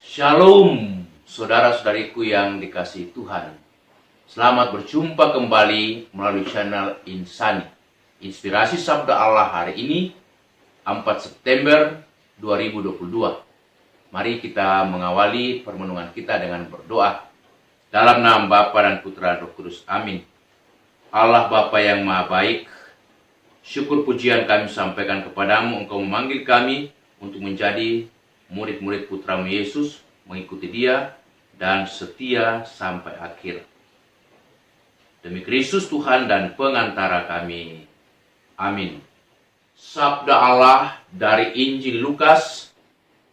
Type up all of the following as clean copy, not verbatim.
Shalom, saudara-saudariku yang dikasihi Tuhan. Selamat berjumpa kembali melalui channel Insani. Inspirasi Sabda Allah hari ini, 4 September 2022. Mari kita mengawali permenungan kita dengan berdoa. Dalam nama Bapa dan Putra dan Roh Kudus. Amin. Allah Bapa yang Maha Baik, syukur pujian kami sampaikan kepadamu. Engkau memanggil kami untuk menjadi murid-murid Putramu Yesus, mengikuti Dia dan setia sampai akhir. Demi Kristus Tuhan dan pengantara kami. Amin. Sabda Allah dari Injil Lukas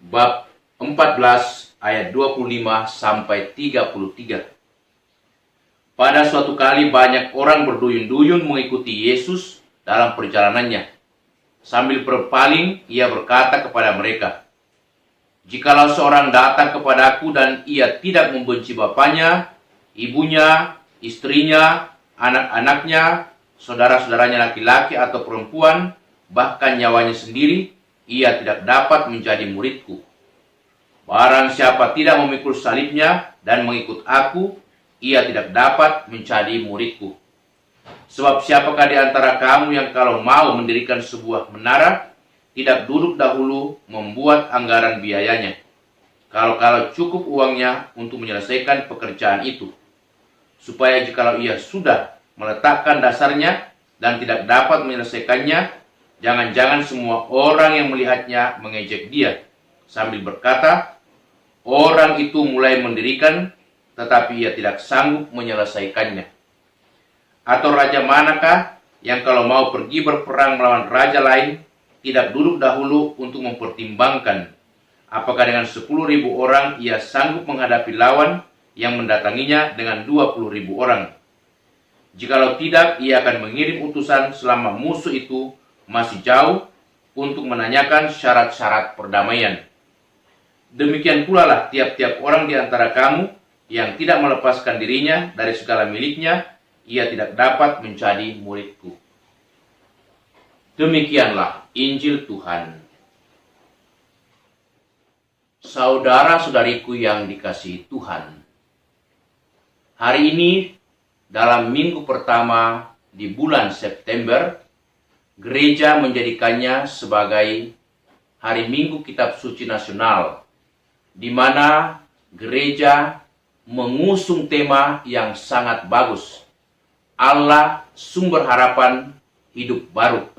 bab 14 ayat 25 sampai 33. Pada suatu kali banyak orang berduyun-duyun mengikuti Yesus dalam perjalanannya. Sambil berpaling, ia berkata kepada mereka, "Jikalau seorang datang kepadaku dan ia tidak membenci bapaknya, ibunya, istrinya, anak-anaknya, saudara-saudaranya laki-laki atau perempuan, bahkan nyawanya sendiri, ia tidak dapat menjadi muridku. Barang siapa tidak memikul salibnya dan mengikut aku, ia tidak dapat menjadi muridku. Sebab siapakah di antara kamu yang kalau mau mendirikan sebuah menara, tidak duduk dahulu membuat anggaran biayanya, kalau cukup uangnya untuk menyelesaikan pekerjaan itu, supaya jikalau ia sudah meletakkan dasarnya dan tidak dapat menyelesaikannya, jangan-jangan semua orang yang melihatnya mengejek dia, sambil berkata, orang itu mulai mendirikan, tetapi ia tidak sanggup menyelesaikannya. Atau raja manakah yang kalau mau pergi berperang melawan raja lain, tidak duduk dahulu untuk mempertimbangkan apakah dengan 10.000 orang ia sanggup menghadapi lawan yang mendatanginya dengan 20.000 orang. Jikalau tidak, ia akan mengirim utusan selama musuh itu masih jauh untuk menanyakan syarat-syarat perdamaian. Demikian pula lah tiap-tiap orang di antara kamu yang tidak melepaskan dirinya dari segala miliknya, ia tidak dapat menjadi muridku." Demikianlah Injil Tuhan. Saudara-saudariku yang dikasihi Tuhan, hari ini dalam minggu pertama di bulan September, gereja menjadikannya sebagai hari Minggu Kitab Suci Nasional, di mana gereja mengusung tema yang sangat bagus, Allah sumber harapan hidup baru.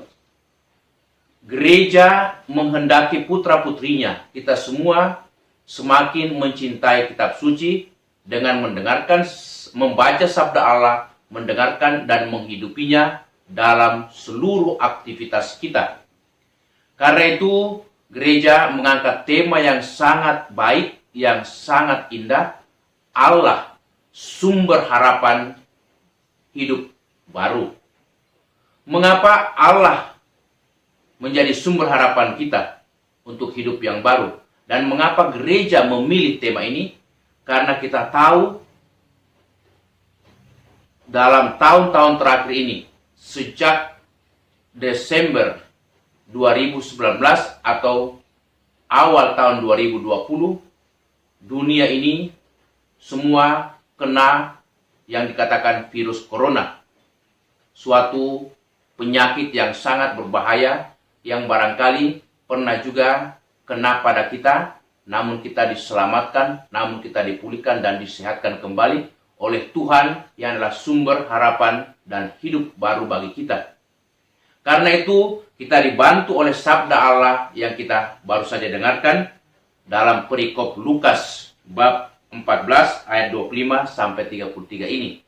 Gereja menghendaki putra-putrinya, kita semua semakin mencintai kitab suci dengan mendengarkan, membaca sabda Allah, mendengarkan dan menghidupinya dalam seluruh aktivitas kita. Karena itu, gereja mengangkat tema yang sangat baik, yang sangat indah, Allah sumber harapan hidup baru. Mengapa Allah menjadi sumber harapan kita untuk hidup yang baru? Dan mengapa gereja memilih tema ini? Karena kita tahu dalam tahun-tahun terakhir ini, sejak Desember 2019 atau awal tahun 2020, dunia ini semua kena yang dikatakan virus corona. Suatu penyakit yang sangat berbahaya yang barangkali pernah juga kena pada kita, namun kita diselamatkan, namun kita dipulihkan dan disehatkan kembali oleh Tuhan yang adalah sumber harapan dan hidup baru bagi kita. Karena itu, kita dibantu oleh sabda Allah yang kita baru saja dengarkan dalam perikop Lukas bab 14 ayat 25 sampai 33 ini.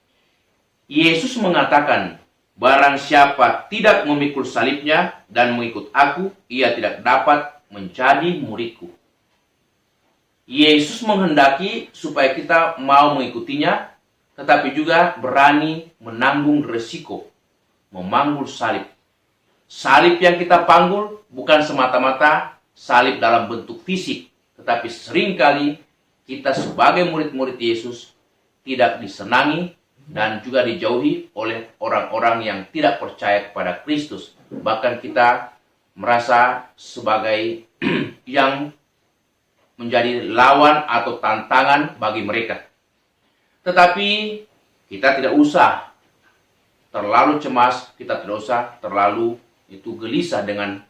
Yesus mengatakan, "Barang siapa tidak memikul salibnya dan mengikut aku, ia tidak dapat menjadi muridku." Yesus menghendaki supaya kita mau mengikutinya, tetapi juga berani menanggung resiko, memanggul salib. Salib yang kita panggul bukan semata-mata salib dalam bentuk fisik, tetapi seringkali kita sebagai murid-murid Yesus tidak disenangi dan juga dijauhi oleh orang-orang yang tidak percaya kepada Kristus. Bahkan kita merasa sebagai yang menjadi lawan atau tantangan bagi mereka. Tetapi kita tidak usah terlalu cemas, kita tidak usah terlalu gelisah dengan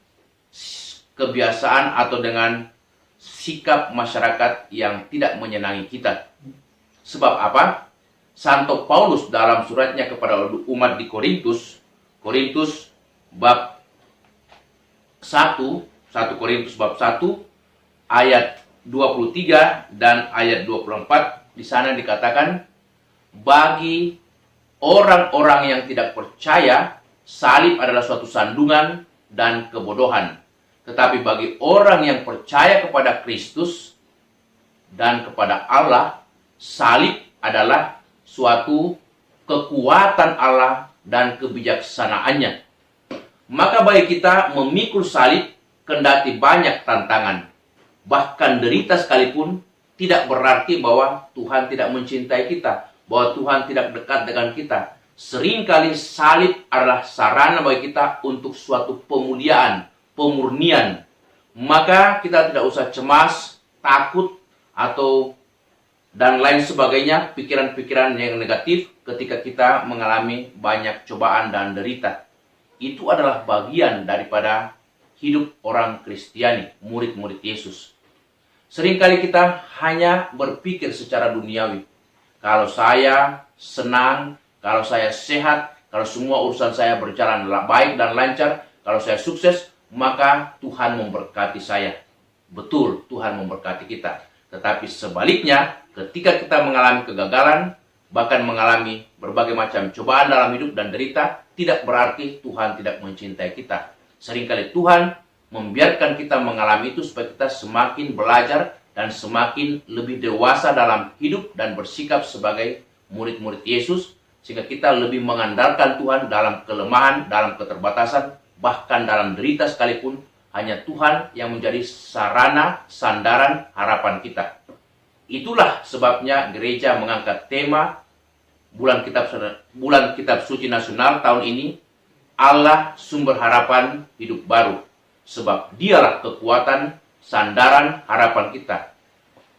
kebiasaan atau dengan sikap masyarakat yang tidak menyenangi kita. Sebab apa? Santo Paulus dalam suratnya kepada umat di Korintus bab 1, 1 Korintus bab 1 ayat 23 dan ayat 24, di sana dikatakan, bagi orang-orang yang tidak percaya, salib adalah suatu sandungan dan kebodohan. Tetapi bagi orang yang percaya kepada Kristus dan kepada Allah, salib adalah suatu kekuatan Allah dan kebijaksanaannya. Maka bagi kita memikul salib, kendati banyak tantangan, bahkan derita sekalipun, tidak berarti bahwa Tuhan tidak mencintai kita, bahwa Tuhan tidak dekat dengan kita. Seringkali salib adalah sarana bagi kita untuk suatu pemuliaan, pemurnian. Maka kita tidak usah cemas, takut, atau dan lain sebagainya, pikiran-pikiran yang negatif ketika kita mengalami banyak cobaan dan derita. Itu adalah bagian daripada hidup orang Kristiani, murid-murid Yesus. Seringkali kita hanya berpikir secara duniawi. Kalau saya senang, kalau saya sehat, kalau semua urusan saya berjalan baik dan lancar, kalau saya sukses, maka Tuhan memberkati saya. Betul, Tuhan memberkati kita. Tetapi sebaliknya, ketika kita mengalami kegagalan, bahkan mengalami berbagai macam cobaan dalam hidup dan derita, tidak berarti Tuhan tidak mencintai kita. Seringkali Tuhan membiarkan kita mengalami itu supaya kita semakin belajar dan semakin lebih dewasa dalam hidup dan bersikap sebagai murid-murid Yesus, sehingga kita lebih mengandalkan Tuhan dalam kelemahan, dalam keterbatasan, bahkan dalam derita sekalipun. Hanya Tuhan yang menjadi sarana, sandaran, harapan kita. Itulah sebabnya gereja mengangkat tema bulan kitab suci nasional tahun ini, Allah sumber harapan hidup baru. Sebab dialah kekuatan, sandaran, harapan kita.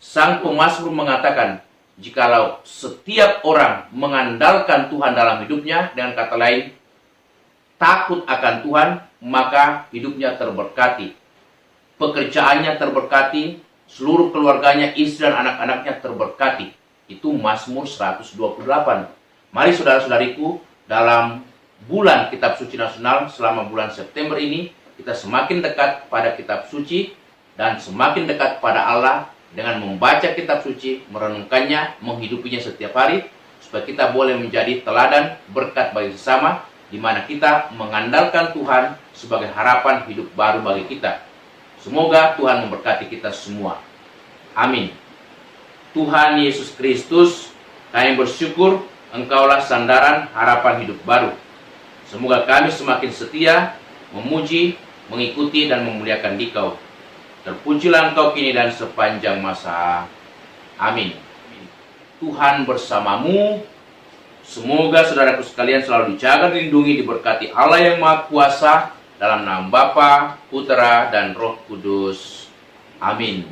Sang pemazmur mengatakan, jikalau setiap orang mengandalkan Tuhan dalam hidupnya, dengan kata lain, takut akan Tuhan, maka hidupnya terberkati. Pekerjaannya terberkati, seluruh keluarganya, istri dan anak-anaknya terberkati. Itu Mazmur 128. Mari saudara-saudariku, dalam bulan kitab suci nasional selama bulan September ini, kita semakin dekat pada kitab suci dan semakin dekat pada Allah dengan membaca kitab suci, merenungkannya, menghidupinya setiap hari, supaya kita boleh menjadi teladan berkat bagi sesama, di mana kita mengandalkan Tuhan sebagai harapan hidup baru bagi kita. Semoga Tuhan memberkati kita semua. Amin. Tuhan Yesus Kristus, kami bersyukur Engkaulah sandaran harapan hidup baru. Semoga kami semakin setia, memuji, mengikuti dan memuliakan Dikau. Terpujilah Engkau kini dan sepanjang masa. Amin. Tuhan bersamamu. Semoga saudaraku sekalian selalu dijaga, dilindungi, diberkati Allah yang Maha Kuasa, dalam nama Bapa, Putera, dan Roh Kudus. Amin.